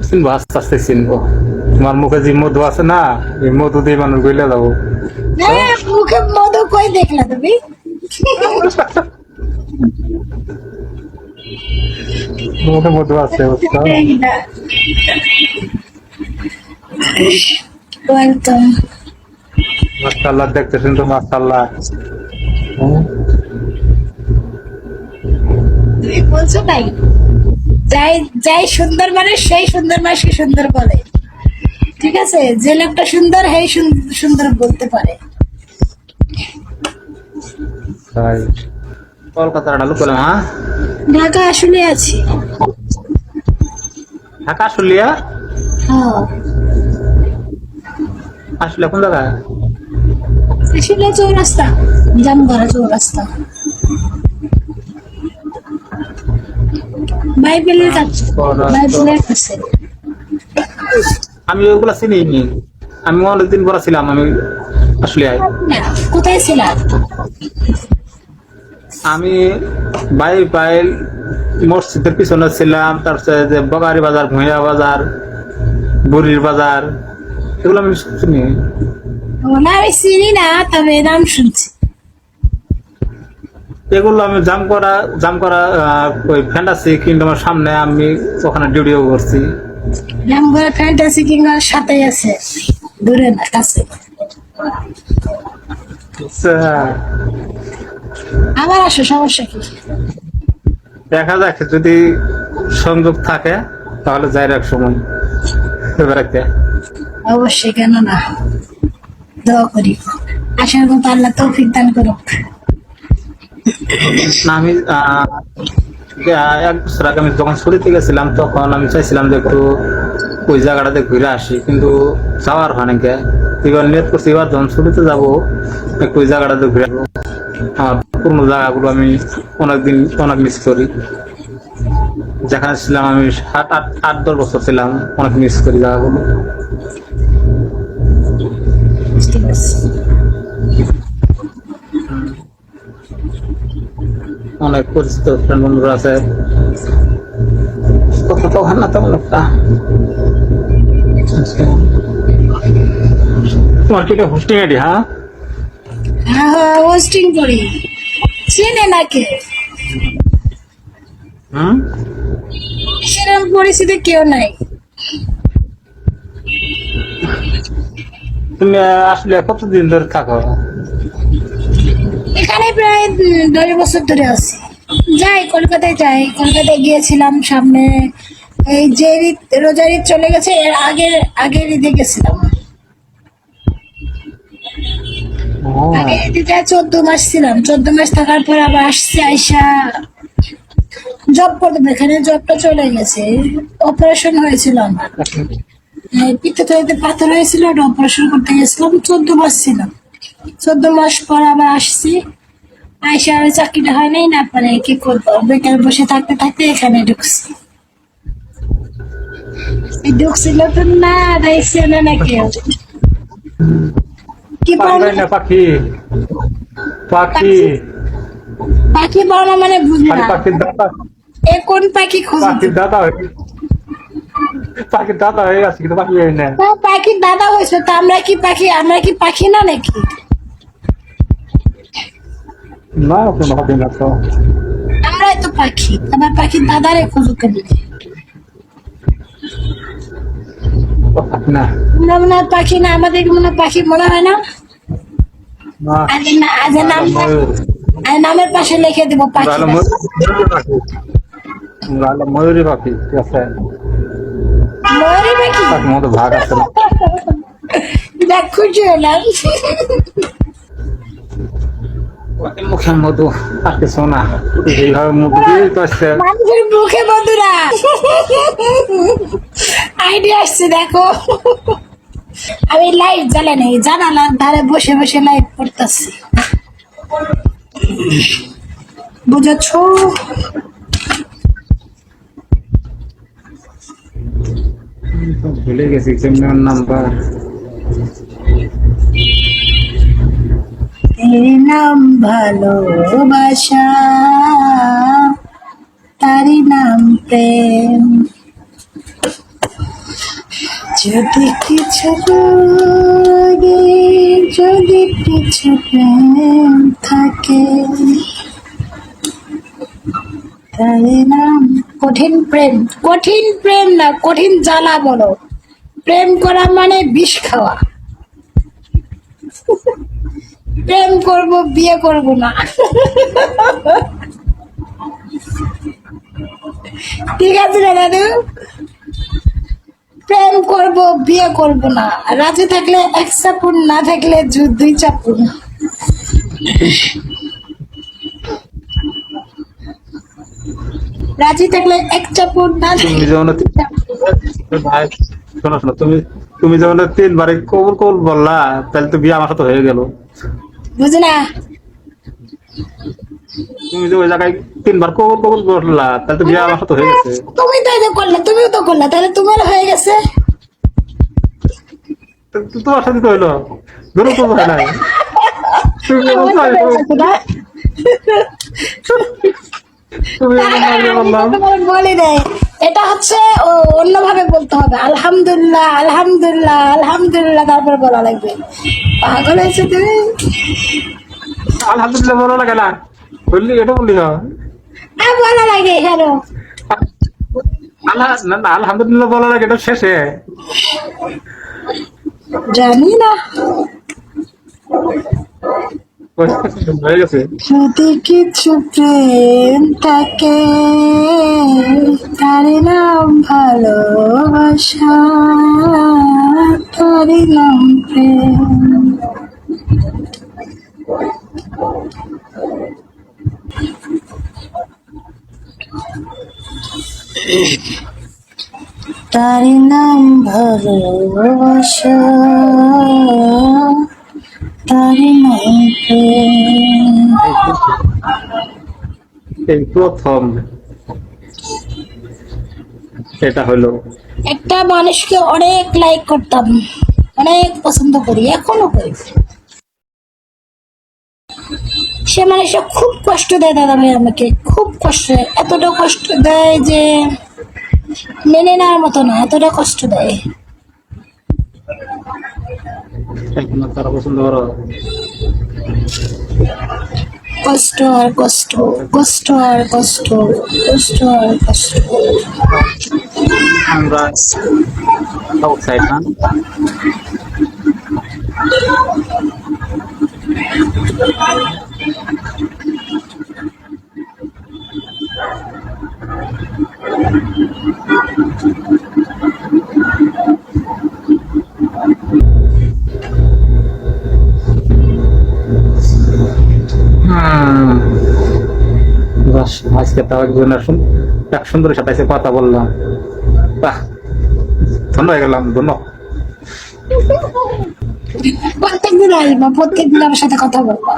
চিনবো, আস্তে আস্তে চিনবো। তোমার মুখে যে মধু আছে না, এই মধু দিয়ে মানুষ গইলে যাবো। মুখে মধু কই দেখলা তুমি? মুখে মধু আছে, বুঝছো? একদম মাশাআল্লাহ, দেখতে শুনতো মাশাআল্লাহ। তুমি বলছো তাই? যাই যাই সুন্দর মানে সেই সুন্দর মানুষকে সুন্দর বলে, ঠিক আছে? যে লোকটা সুন্দর সেই সুন্দর বলতে পারে। তাই কলকাতার ডালু করলাম। হ্যাঁ, ঢাকা আসলে আছি। ঢাকা আসলিয়া? হ্যাঁ, আসলে কোন জায়গায়? আসলে চৌরাস্তা, জামগড়া চৌরাস্তা, বাইবেলের কাছে। বাইবেলের কাছে। আমি ওইগুলা চিনি নি। আমি অনেকদিন পরে ছিলাম আমি আসলে। কোথায় ছিলা? আমি বাইল মসজিদের পিছনে ছিলাম, তারপরে যে বগারি বাজার, ভুঁইয়া বাজার, বুড়ির বাজার, এগুলো আমি চিনি। না আমি চিনি না, তবে নাম শুনছি। এগুলো আমি জাম করা ওই ফ্যান্টাসি কিংডমের সামনে আমি ওখানে ডিউটিও করছি। জামগড়া ফ্যান্টাসি কিংবার সাথে আছে, দূরে না, কাছে। আবার আসো, সমস্যা কি? দেখা যাক যদি সংযোগ থাকে তাহলে যাই এক সময় বেড়াতে। অবশ্যই, কেন না, দোয়া করি আসার মতো আল্লাহ তৌফিক দান করুক। না, আমি 1 বছর আগে আমি যখন ছুটিতে গেছিলাম তখন আমি চাইছিলাম যে একটু ওই জায়গাটাতে ঘুরে আসি, কিন্তু যাওয়ার হয় নাকি। এবার নিয়ত করছি এবার যখন ছুটিতে যাবো একটু ওই জায়গাটাতে ঘুরে আসবো। আমার পুরনো জায়গাগুলো আমি অনেক মিস করি। যেখানে ছিলাম আমি 7, 8, 10 বছর ছিলাম, অনেক মিস করি জায়গাগুলো। বুঝতে পারছি। অনেক পরিচিত ফ্রেন্ড বন্ধুরা আছে, কথা তো হয় না তেমন একটা। তোমার কি এটা হোস্টিং আইডি? হ্যাঁ, হ্যাঁ, হোস্টিং করি। চেনে নাকি? সেরকম পরিস্থিতি কেউ নাই। তুমি আসলে কতদিন ধরে থাকো এখানে? প্রায় 10 বছর ধরে আছি। যাই, কলকাতায় যাই। কলকাতায় গিয়েছিলাম সামনে, এই যে রোজার ঈদ চলে গেছে, এর আগের ঈদে গেছিলাম। আগে ঈদে 14 মাস ছিলাম। 14 মাস থাকার পর আবার আসছি, আইসা জব করতাম। এখানে জবটা চলে গেছে। অপারেশন হয়েছিল আমার, পিত্তথলিতে পাথর হয়েছিল, ওটা অপারেশন করতে গেছিলাম। 14 মাস ছিলাম। 14 মাস পর আবার আসছি। আইসা আর চাকরিটা হয় নাই, না পারে কি করবো, বেকার বসে থাকতে থাকতে এখানে ঢুকছি। ঢুকছিল তো না, দেখছে না কেউ। কি না? পাখি পাখি পাখি পাওনা মানে বুঝলাম। পাখির দাদা, এ কোন পাখি খুঁজে? পাখির দাদা হয়ে গেছে, কিন্তু পাখি হয় না। পাখির দাদা হয়েছে তো আমরা কি পাখি? আমরা কি পাখি না নাকি? না, কোনো পাখি না তো। আমরাই তো পাখি, আবার পাখির দাদারে খুঁজো কেন? না, আমরা মনে হয় পাখি না, আমাদের মনে হয় পাখি মনে হয় না। আজ নামের পাশে লিখে দেবো পাখি। ময়ূরী পাখি, ঠিক আছে। ময়ূরী পাখি পাখির মতো ভাগ আছে না। দেখ, খুশি হলাম। মুখে মধু আর কিছু না, এইভাবে মুখ দিয়ে তো আসছে। মানুষের মুখে বন্ধুরা আইডিয়া আসছে, দেখো। আমি লাইট জ্বালাই নাই, জানালার ধারে বসে বসে লাইট পড়তেছি, বুঝেছ? ভুলে গেছি নাম্বার। নাম ভালোবাসা, তারি নাম প্রেম। যদি কিছু লাগে, যদি কিছু প্রেম থাকে, তাহলে নাম কঠিন প্রেম। কঠিন প্রেম না, কঠিন জ্বালা বলো। প্রেম করা মানে বিষ খাওয়া। প্রেম করব, বিয়ে করব না। ঠিক আছে না দাদু? প্রেম করব, বিয়ে করব না। রাজি থাকলে এক চাপুন, না থাকলে দুই চাপুন। রাজি থাকলে এক চাপুন, না তুমি থাকলে যেমন দুই চাপুন। ভাই শোনো শোনো, তুমি তুমি যেমন 3 বারে কবুল কবুল বললা, তাহলে তো বিয়ে আমার সাথে হয়ে গেল। বুঝি না? তুমি যে ওই জায়গায় 3 বার কবুল কবুল বললা, তাহলে তো বিয়ে আমার সাথে হয়ে গেছে। তুমি তো এটা করলে, তুমিও তো করলে, তাহলে তোমার হয়ে গেছে। তোমার সাথে তো হইলো, ধরো তো হয় নাই। তুমি আমার বলছো, তো হয়ে গেছে না? তুমি এমন না যে বললাম। তোমার বলি নাই। এটা হচ্ছে অন্যভাবে বলতে হবে। আলহামদুলিল্লাহ, আলহামদুলিল্লাহ, আলহামদুলিল্লাহ, তারপর বলা লাগবে। পাগল হয়েছে তুমি? আলহামদুলিল্লাহ বলো লাগে না, বললি এটা বললি হয়। আর বলা লাগে কেন? না না, আলহামদুলিল্লাহ বলা লাগে এটা শেষে। জানি না। হয়ে গেছে। যদি কিছু প্রেম থাকে, তার নাম ভালোবাসা, তার নাম প্রেম। তার নাম ভালোবাসা, তার নাম প্রেম। এই প্রথম এটা হলো। একটা মানুষকে অনেক লাইক করতাম, অনেক পছন্দ করি, এখনো করি। সে মানুষটা খুব কষ্ট দেয় দাদা ভাই, আমাকে খুব কষ্ট দেয়। এতটা কষ্ট দেয় যে মেনে নেওয়ার মতো না, এতটা কষ্ট দেয়। এখন তারা পছন্দ করো। কষ্ট আর কষ্ট, কষ্ট আর কষ্ট, কষ্ট আর কষ্ট। আমরা আউটসাইড না। বাস, আজকে তাও একজনের এক সুন্দরের সাথে এসে কথা বললাম। বাহ, ধন্য হয়ে গেলাম, ধন্য। প্রত্যেকদিন আসবো, প্রত্যেকদিন আমার সাথে কথা বলবো।